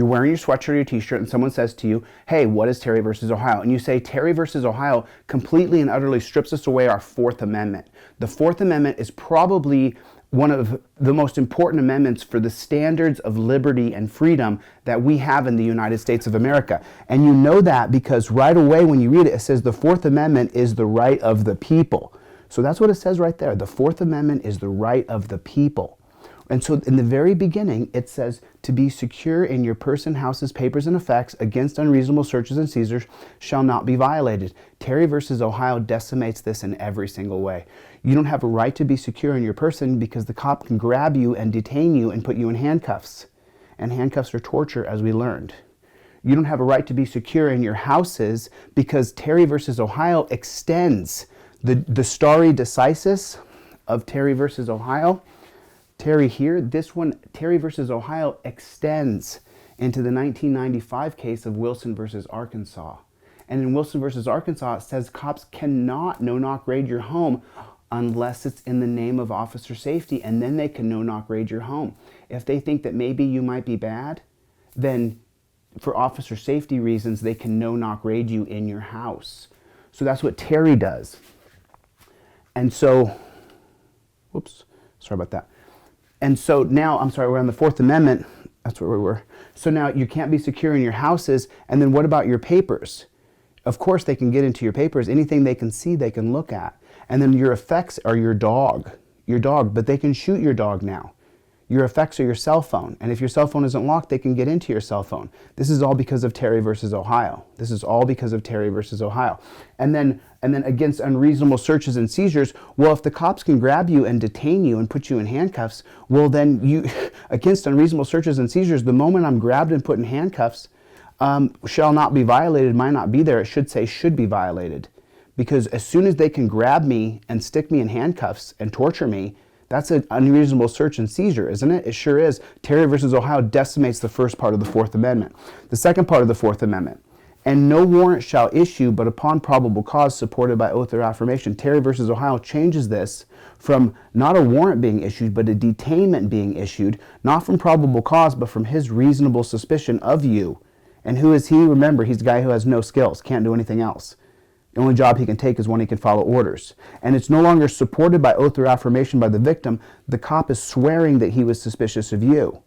You're wearing your sweatshirt or your t-shirt and someone says to you, hey, what is Terry versus Ohio? And you say, Terry versus Ohio completely and utterly strips us away our Fourth Amendment. The Fourth Amendment is probably one of the most important amendments for the standards of liberty and freedom that we have in the United States of America. And you know that because right away when you read it, it says the Fourth Amendment is the right of the people. So that's what it says right there. The Fourth Amendment is the right of the people. And so in the very beginning, it says to be secure in your person, houses, papers, and effects against unreasonable searches and seizures shall not be violated. Terry versus Ohio decimates this in every single way. You don't have a right to be secure in your person because the cop can grab you and detain you and put you in handcuffs. And handcuffs are torture, as we learned. You don't have a right to be secure in your houses because Terry versus Ohio extends the stare decisis of Terry versus Ohio. Terry here, this one, Terry versus Ohio, extends into the 1995 case of Wilson versus Arkansas. And in Wilson versus Arkansas, it says cops cannot no-knock raid your home unless it's in the name of officer safety, and then they can no-knock raid your home. If they think that maybe you might be bad, then for officer safety reasons, they can no-knock raid you in your house. So that's what Terry does. And so, whoops, sorry about that. And so now, I'm sorry, we're on the Fourth Amendment. That's where we were. So now you can't be secure in your houses. And then what about your papers? Of course, they can get into your papers. Anything they can see, they can look at. And then your effects are your dog, but they can shoot your dog now. Your effects are your cell phone. And if your cell phone isn't locked, they can get into your cell phone. This is all because of Terry versus Ohio. This is all because of Terry versus Ohio. And then against unreasonable searches and seizures, well, if the cops can grab you and detain you and put you in handcuffs, well, then you, against unreasonable searches and seizures, the moment I'm grabbed and put in handcuffs, shall not be violated, might not be there. It should say should be violated. Because as soon as they can grab me and stick me in handcuffs and torture me, that's an unreasonable search and seizure, isn't it? It sure is. Terry versus Ohio decimates the first part of the Fourth Amendment. The second part of the Fourth Amendment, and no warrant shall issue but upon probable cause supported by oath or affirmation. Terry versus Ohio changes this from not a warrant being issued but a detainment being issued, not from probable cause but from his reasonable suspicion of you. And who is he? Remember, he's a guy who has no skills, can't do anything else. The only job he can take is one he can follow orders. And it's no longer supported by oath or affirmation by the victim. The cop is swearing that he was suspicious of you.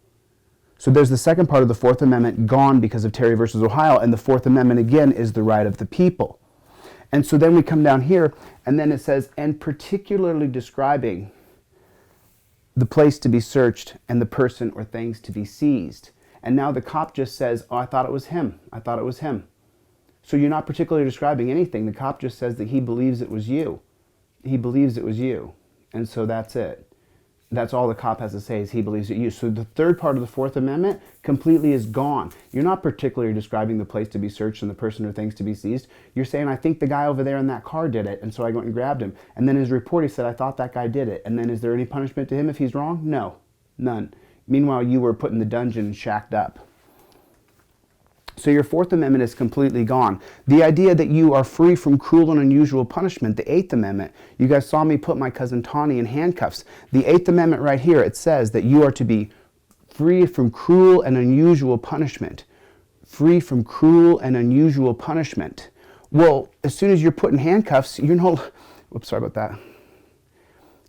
So there's the second part of the Fourth Amendment gone because of Terry versus Ohio, and the Fourth Amendment again is the right of the people. And so then we come down here, and then it says, and particularly describing the place to be searched and the person or things to be seized. And now the cop just says, oh, I thought it was him. I thought it was him. So you're not particularly describing anything. The cop just says that he believes it was you. He believes it was you. And so that's it. That's all the cop has to say is he believes it you. So the third part of the Fourth Amendment completely is gone. You're not particularly describing the place to be searched and the person or things to be seized. You're saying, I think the guy over there in that car did it, and so I went and grabbed him. And then his report, he said, I thought that guy did it. And then is there any punishment to him if he's wrong? No, none. Meanwhile, you were put in the dungeon and shacked up. So your Fourth Amendment is completely gone. The idea that you are free from cruel and unusual punishment, the Eighth Amendment. You guys saw me put my cousin Tawny in handcuffs. The Eighth Amendment right here, it says that you are to be free from cruel and unusual punishment. Free from cruel and unusual punishment. Well, as soon as you're put in handcuffs, you're no... Whoops, sorry about that.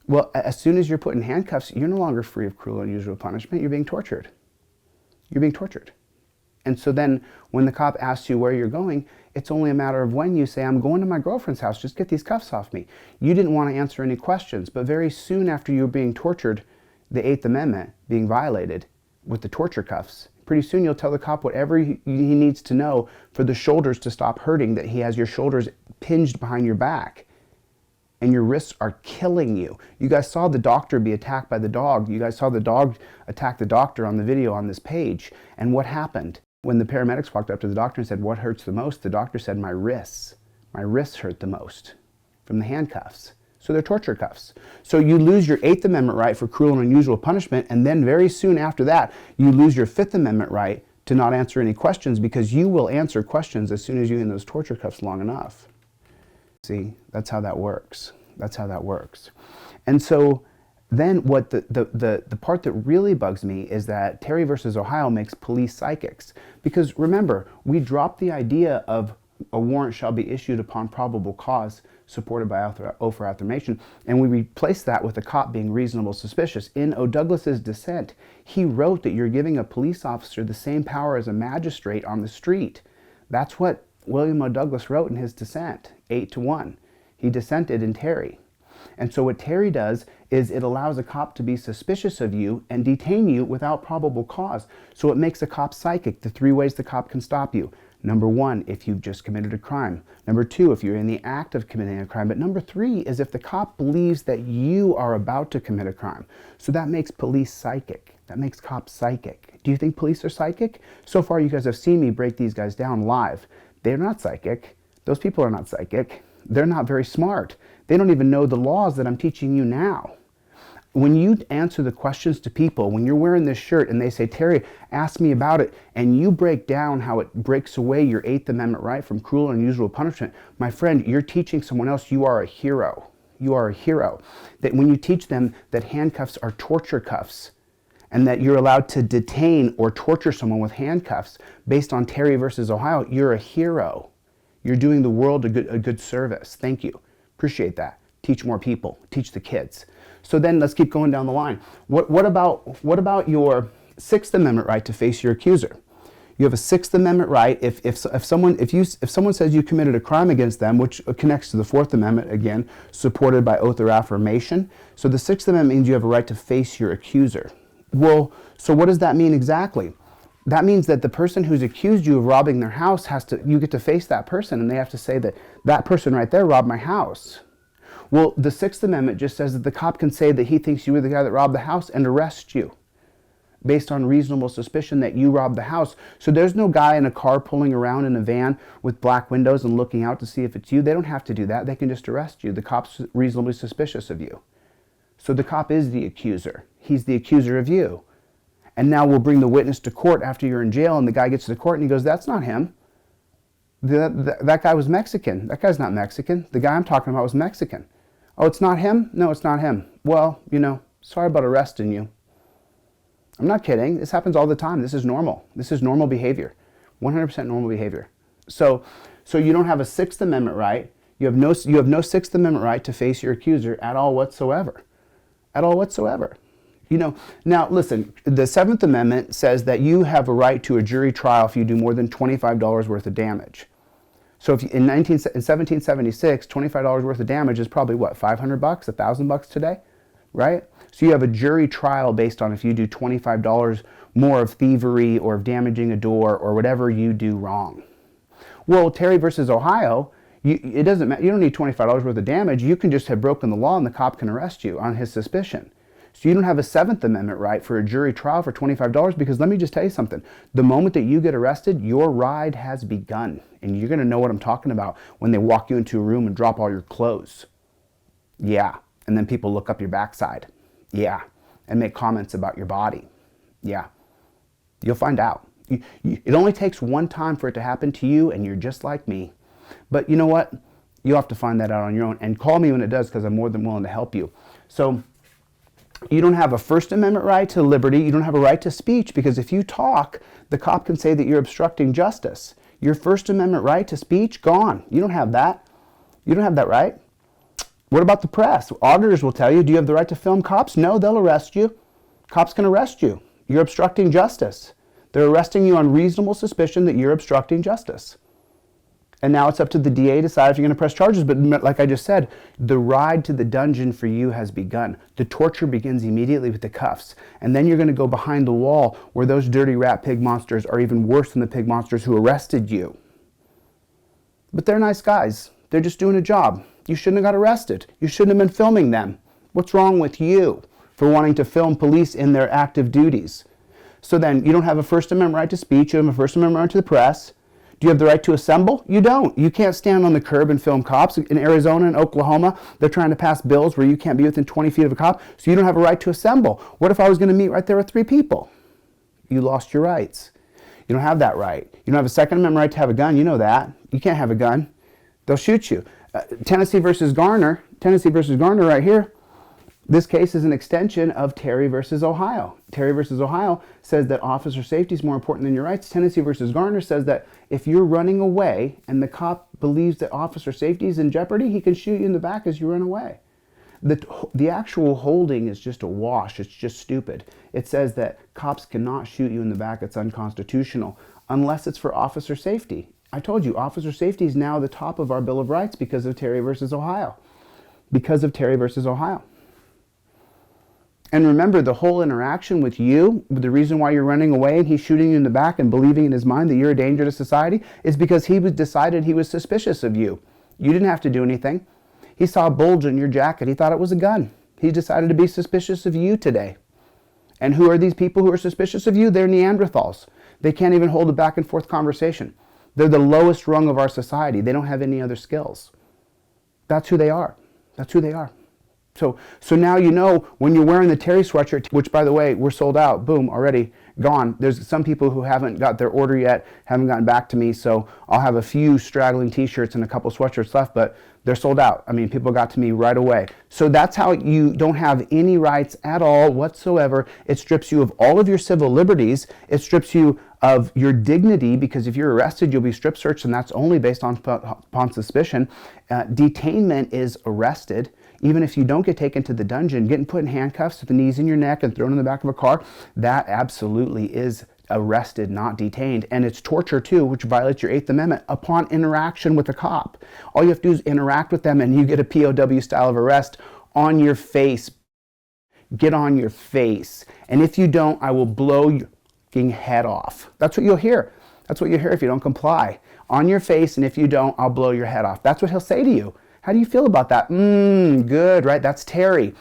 Well, as soon as you're put in handcuffs, you're no longer free of cruel and unusual punishment. You're being tortured. You're being tortured. And so then when the cop asks you where you're going, it's only a matter of when you say, I'm going to my girlfriend's house, just get these cuffs off me. You didn't want to answer any questions, but very soon after you were being tortured, the Eighth Amendment being violated with the torture cuffs, pretty soon you'll tell the cop whatever he needs to know for the shoulders to stop hurting, that he has your shoulders pinged behind your back and your wrists are killing you. You guys saw the doctor be attacked by the dog. You guys saw the dog attack the doctor on the video on this page. And what happened? When the paramedics walked up to the doctor and said, what hurts the most? The doctor said, my wrists. My wrists hurt the most from the handcuffs. So they're torture cuffs. So you lose your Eighth Amendment right for cruel and unusual punishment, and then very soon after that, you lose your Fifth Amendment right to not answer any questions, because you will answer questions as soon as you're in those torture cuffs long enough. See, that's how that works. That's how that works. And so Then what the part that really bugs me is that Terry versus Ohio makes police psychics. Because remember, we dropped the idea of a warrant shall be issued upon probable cause supported by oath for affirmation, and we replaced that with a cop being reasonable suspicious. In O. Douglas's dissent, he wrote that you're giving a police officer the same power as a magistrate on the street. That's what William O. Douglas wrote in his dissent, 8-1. He dissented in Terry. And so what Terry does is it allows a cop to be suspicious of you and detain you without probable cause. So it makes a cop psychic. The 3 ways the cop can stop you. Number 1, if you've just committed a crime. Number 2, if you're in the act of committing a crime. But number 3 is if the cop believes that you are about to commit a crime. So that makes police psychic. That makes cops psychic. Do you think police are psychic? So far you guys have seen me break these guys down live. They're not psychic. Those people are not psychic. They're not very smart. They don't even know the laws that I'm teaching you now. When you answer the questions to people, when you're wearing this shirt and they say, Terry, ask me about it, and you break down how it breaks away your 8th Amendment right from cruel and unusual punishment, my friend, you're teaching someone else you are a hero. You are a hero. That when you teach them that handcuffs are torture cuffs, and that you're allowed to detain or torture someone with handcuffs based on Terry versus Ohio, you're a hero. You're doing the world a good service. Thank you. Appreciate that. Teach more people. Teach the kids. So then let's keep going down the line. What about your 6th Amendment right to face your accuser? You have a 6th Amendment right if someone says you committed a crime against them, which connects to the 4th Amendment, again, supported by oath or affirmation. So the 6th Amendment means you have a right to face your accuser. Well, so what does that mean exactly? That means that the person who's accused you of robbing their house you get to face that person, and they have to say that that person right there robbed my house. Well, the 6th Amendment just says that the cop can say that he thinks you were the guy that robbed the house and arrest you based on reasonable suspicion that you robbed the house. So there's no guy in a car pulling around in a van with black windows and looking out to see if it's you. They don't have to do that. They can just arrest you. The cop's reasonably suspicious of you. So the cop is the accuser. He's the accuser of you. And now we'll bring the witness to court after you're in jail, and the guy gets to the court and he goes, that's not him. That guy was Mexican. That guy's not Mexican. The guy I'm talking about was Mexican. Oh, it's not him? No, it's not him. Well, sorry about arresting you. I'm not kidding. This happens all the time. This is normal. This is normal behavior. 100% normal behavior. So you don't have a 6th Amendment right. You have no 6th Amendment right to face your accuser at all whatsoever. At all whatsoever. Now listen, the 7th Amendment says that you have a right to a jury trial if you do more than $25 worth of damage. So if in 1776, $25 worth of damage is probably what, $500, $1,000 today, right? So you have a jury trial based on if you do $25 more of thievery or of damaging a door or whatever you do wrong. Well, Terry versus Ohio, it doesn't matter. You don't need $25 worth of damage. You can just have broken the law and the cop can arrest you on his suspicion. So you don't have a 7th Amendment right for a jury trial for $25 because let me just tell you something. The moment that you get arrested, your ride has begun. And you're going to know what I'm talking about when they walk you into a room and drop all your clothes. Yeah. And then people look up your backside. Yeah. And make comments about your body. Yeah. You'll find out. It only takes one time for it to happen to you, and you're just like me. But you know what? You'll have to find that out on your own. And call me when it does, because I'm more than willing to help you. So you don't have a First Amendment right to liberty. You don't have a right to speech, because if you talk, the cop can say that you're obstructing justice. Your First Amendment right to speech, gone. You don't have that. You don't have that right. What about the press? Auditors will tell you, do you have the right to film cops? No, they'll arrest you. Cops can arrest you. You're obstructing justice. They're arresting you on reasonable suspicion that you're obstructing justice. And now it's up to the DA to decide if you're going to press charges. But like I just said, the ride to the dungeon for you has begun. The torture begins immediately with the cuffs. And then you're going to go behind the wall where those dirty rat pig monsters are even worse than the pig monsters who arrested you. But they're nice guys. They're just doing a job. You shouldn't have got arrested. You shouldn't have been filming them. What's wrong with you for wanting to film police in their active duties? So then you don't have a First Amendment right to speech. You don't have a First Amendment right to the press. Do you have the right to assemble? You don't. You can't stand on the curb and film cops. In Arizona and Oklahoma, they're trying to pass bills where you can't be within 20 feet of a cop, so you don't have a right to assemble. What if I was going to meet right there with 3 people? You lost your rights. You don't have that right. You don't have a Second Amendment right to have a gun. You know that. You can't have a gun. They'll shoot you. Tennessee versus Garner right here. This case is an extension of Terry versus Ohio. Terry versus Ohio says that officer safety is more important than your rights. Tennessee versus Garner says that if you're running away and the cop believes that officer safety is in jeopardy, he can shoot you in the back as you run away. The actual holding is just a wash. It's just stupid. It says that cops cannot shoot you in the back. It's unconstitutional unless it's for officer safety. I told you, officer safety is now the top of our Bill of Rights because of Terry versus Ohio. Because of Terry versus Ohio. And remember, the whole interaction with you, the reason why you're running away and he's shooting you in the back and believing in his mind that you're a danger to society is because he decided he was suspicious of you. You didn't have to do anything. He saw a bulge in your jacket. He thought it was a gun. He decided to be suspicious of you today. And who are these people who are suspicious of you? They're Neanderthals. They can't even hold a back and forth conversation. They're the lowest rung of our society. They don't have any other skills. That's who they are. That's who they are. So now you know when you're wearing the Terry sweatshirt, which by the way, we're sold out, boom, already gone. There's some people who haven't got their order yet, haven't gotten back to me, so I'll have a few straggling t-shirts and a couple sweatshirts left, but they're sold out. I mean, people got to me right away. So that's how you don't have any rights at all whatsoever. It strips you of all of your civil liberties. It strips you of your dignity, because if you're arrested, you'll be strip searched, and that's only based upon suspicion. Detainment is arrested. Even if you don't get taken to the dungeon, getting put in handcuffs with the knees in your neck and thrown in the back of a car, that absolutely is arrested, not detained. And it's torture too, which violates your 8th Amendment upon interaction with a cop. All you have to do is interact with them and you get a POW style of arrest on your face. Get on your face. And if you don't, I will blow your fucking head off. That's what you'll hear. That's what you'll hear if you don't comply. On your face, and if you don't, I'll blow your head off. That's what he'll say to you. How do you feel about that? Good, right? That's Terry.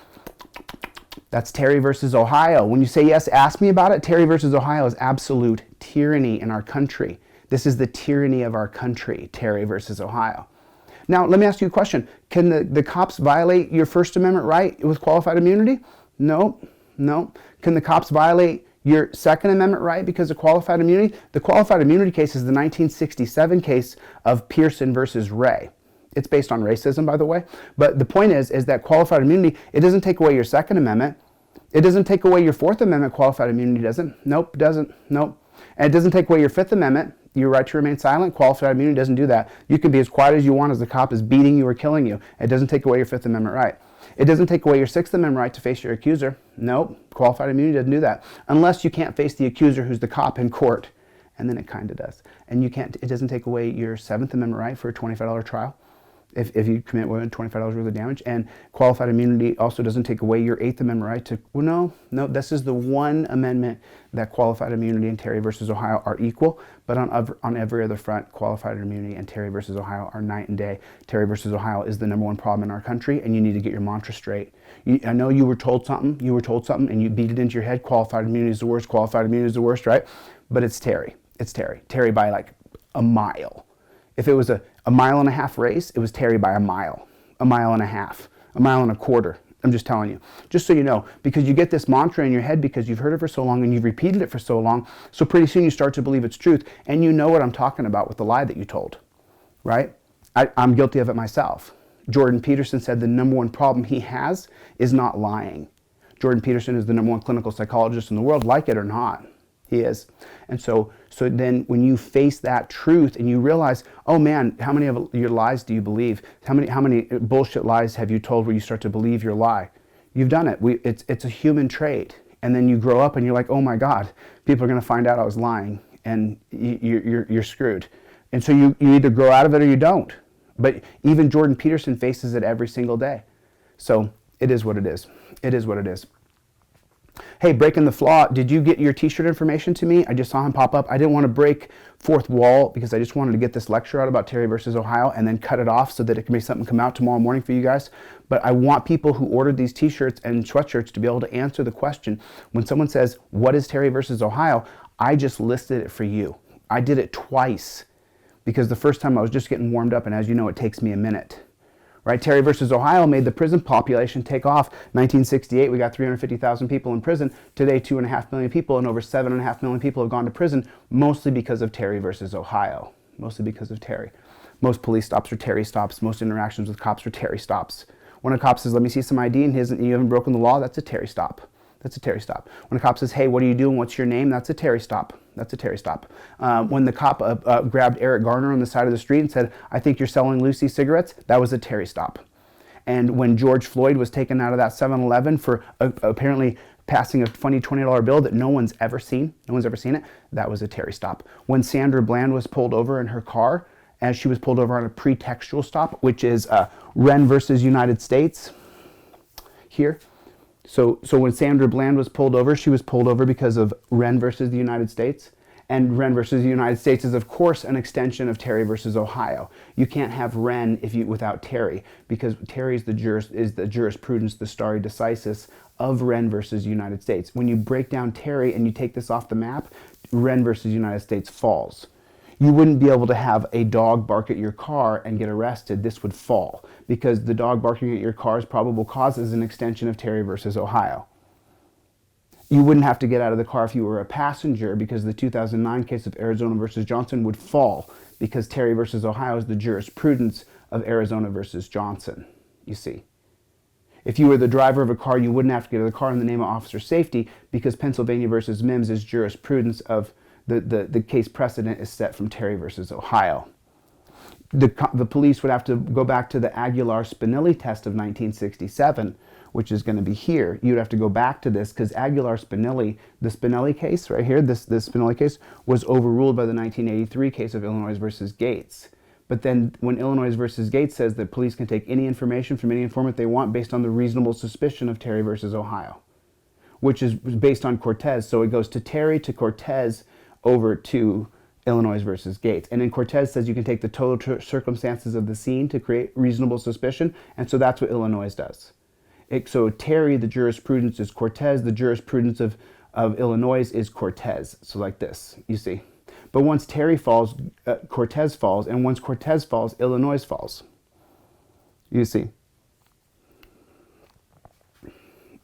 That's Terry versus Ohio. When you say yes, ask me about it. Terry versus Ohio is absolute tyranny in our country. This is the tyranny of our country, Terry versus Ohio. Now, let me ask you a question. Can the cops violate your First Amendment right with qualified immunity? No. Can the cops violate your Second Amendment right because of qualified immunity? The qualified immunity case is the 1967 case of Pearson versus Ray. It's based on racism, by the way. But the point is that qualified immunity, it doesn't take away your Second Amendment. It doesn't take away your Fourth Amendment qualified immunity, does it? Nope, doesn't. Nope. And it doesn't take away your Fifth Amendment, your right to remain silent. Qualified immunity doesn't do that. You can be as quiet as you want as the cop is beating you or killing you. It doesn't take away your Fifth Amendment right. It doesn't take away your Sixth Amendment right to face your accuser. Nope, qualified immunity doesn't do that. Unless you can't face the accuser who's the cop in court. And then it kind of does. And it doesn't take away your Seventh Amendment right for a $25 trial. If you commit more than $25 worth of damage. And qualified immunity also doesn't take away your 8th Amendment right to, well, no, this is the one amendment that qualified immunity and Terry versus Ohio are equal, but on every other front, qualified immunity and Terry versus Ohio are night and day. Terry versus Ohio is the #1 problem in our country, and you need to get your mantra straight. I know you were told something, and you beat it into your head, qualified immunity is the worst, qualified immunity is the worst, right? But it's Terry. It's Terry. Terry by like a mile. If it was a 1.5 mile race, it was Terry by a mile, 1.5 miles, 1.25 miles. I'm just telling you, just so you know, because you get this mantra in your head because you've heard it for so long and you've repeated it for so long. So pretty soon you start to believe it's truth, and you know what I'm talking about with the lie that you told, right? I'm guilty of it myself. Jordan Peterson said the #1 problem he has is not lying. Jordan Peterson is the #1 clinical psychologist in the world, like it or not. He is. And so then when you face that truth and you realize, oh man, how many of your lies do you believe? How many bullshit lies have you told where you start to believe your lie? You've done it. It's a human trait. And then you grow up and you're like, oh my God, people are going to find out I was lying, and you're screwed. And so you either grow out of it or you don't. But even Jordan Peterson faces it every single day. So it is what it is. It is what it is. Hey, Breaking the Flaw, did you get your t-shirt information to me? I just saw him pop up. I didn't want to break fourth wall because I just wanted to get this lecture out about Terry versus Ohio and then cut it off so that it can be something come out tomorrow morning for you guys. But I want people who ordered these t-shirts and sweatshirts to be able to answer the question. When someone says, what is Terry versus Ohio? I just listed it for you. I did it twice because the first time I was just getting warmed up, and as you know, it takes me a minute. Right? Terry versus Ohio made the prison population take off. 1968, we got 350,000 people in prison. Today, 2.5 million people, and over 7.5 million people have gone to prison, mostly because of Terry versus Ohio. Mostly because of Terry. Most police stops are Terry stops. Most interactions with cops are Terry stops. When a cop says, let me see some ID, and you haven't broken the law, that's a Terry stop. That's a Terry stop. When a cop says, hey, what are you doing? What's your name? That's a Terry stop. That's a Terry stop. When the cop grabbed Eric Garner on the side of the street and said, I think you're selling Lucy cigarettes, that was a Terry stop. And when George Floyd was taken out of that 7-Eleven for apparently passing a funny $20 bill that no one's ever seen it, that was a Terry stop. When Sandra Bland was pulled over in her car, as she was pulled over on a pretextual stop, which is Wren versus United States here. So when Sandra Bland was pulled over, she was pulled over because of Wren versus the United States. And Wren versus the United States is, of course, an extension of Terry versus Ohio. You can't have Wren without Terry, because Terry is the jurisprudence, the stare decisis of Wren versus United States. When you break down Terry and you take this off the map, Wren versus United States falls. You wouldn't be able to have a dog bark at your car and get arrested. This would fall, because the dog barking at your car's probable cause is an extension of Terry versus Ohio. You wouldn't have to get out of the car if you were a passenger, because the 2009 case of Arizona versus Johnson would fall, because Terry versus Ohio is the jurisprudence of Arizona versus Johnson, you see. If you were the driver of a car, you wouldn't have to get out of the car in the name of officer safety, because Pennsylvania versus Mims is jurisprudence of the case precedent is set from Terry versus Ohio. The police would have to go back to the Aguilar-Spinelli test of 1967, which is going to be here. You'd have to go back to this, because Aguilar-Spinelli, the Spinelli case right here, this Spinelli case, was overruled by the 1983 case of Illinois versus Gates. But then when Illinois versus Gates says that police can take any information from any informant they want based on the reasonable suspicion of Terry versus Ohio, which is based on Cortez. So it goes to Terry, to Cortez, over to Illinois versus Gates. And then Cortez says you can take the total circumstances of the scene to create reasonable suspicion, and so that's what Illinois does. So Terry, the jurisprudence is Cortez, the jurisprudence of Illinois is Cortez. So like this, you see. But once Terry falls, Cortez falls, and once Cortez falls, Illinois falls. You see.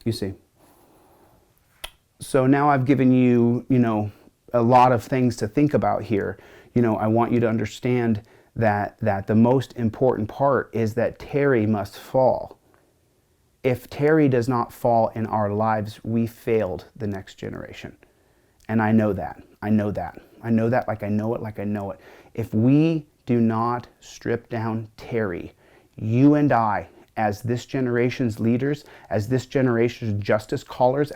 You see. So now I've given you, a lot of things to think about here. I want you to understand that the most important part is that Terry must fall. If Terry does not fall in our lives, we failed the next generation. And I know that. I know that. I know that like I know it. If we do not strip down Terry, you and I, as this generation's leaders, as this generation's justice callers,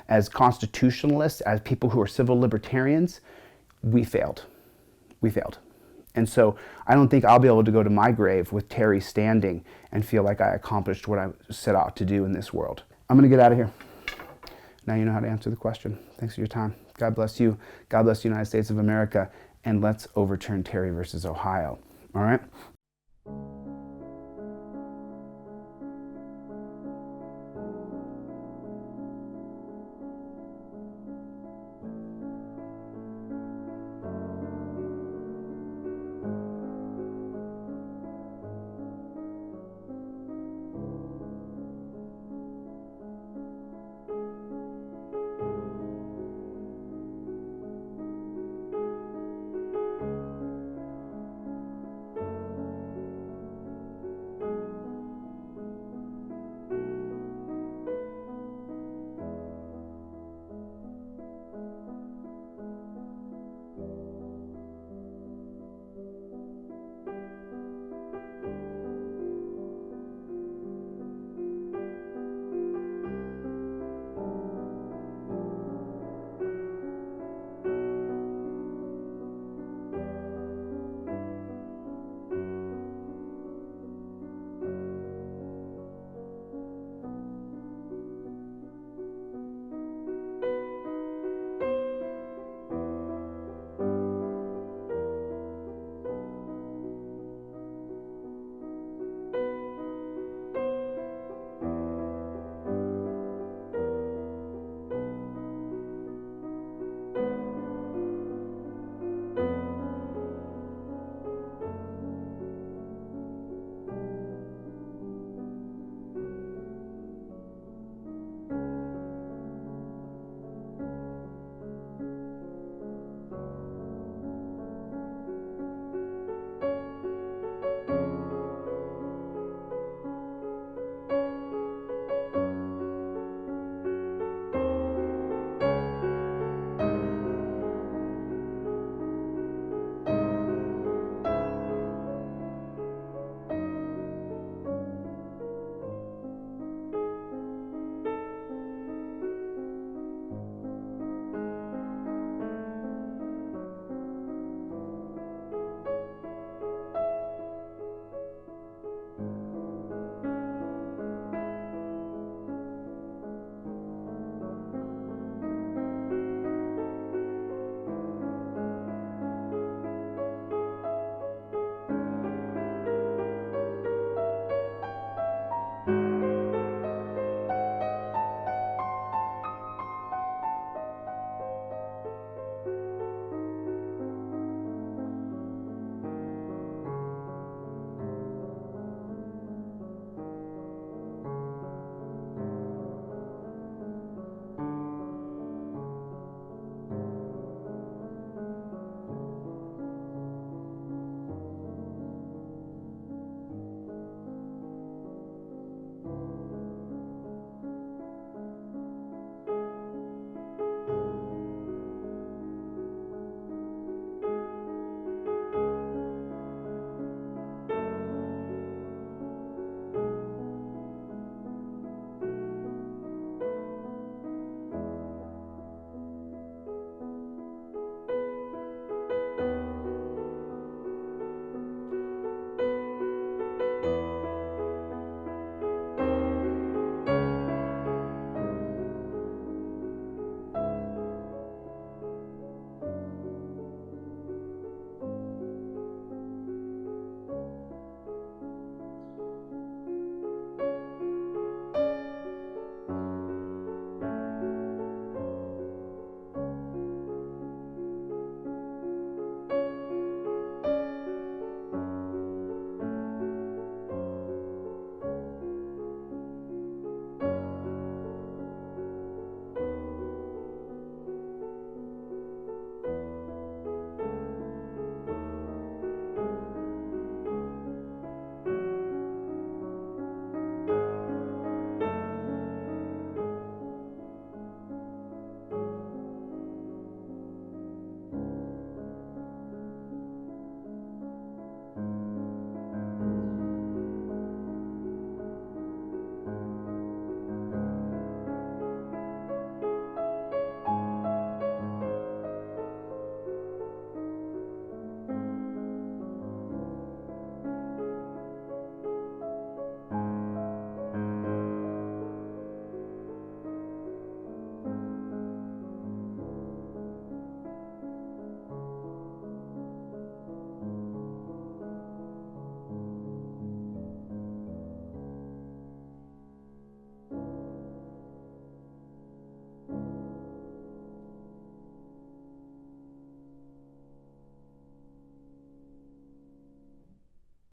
as constitutionalists, as people who are civil libertarians, we failed. We failed. And so I don't think I'll be able to go to my grave with Terry standing and feel like I accomplished what I set out to do in this world. I'm going to get out of here. Now you know how to answer the question. Thanks for your time. God bless you. God bless the United States of America. And let's overturn Terry versus Ohio. All right?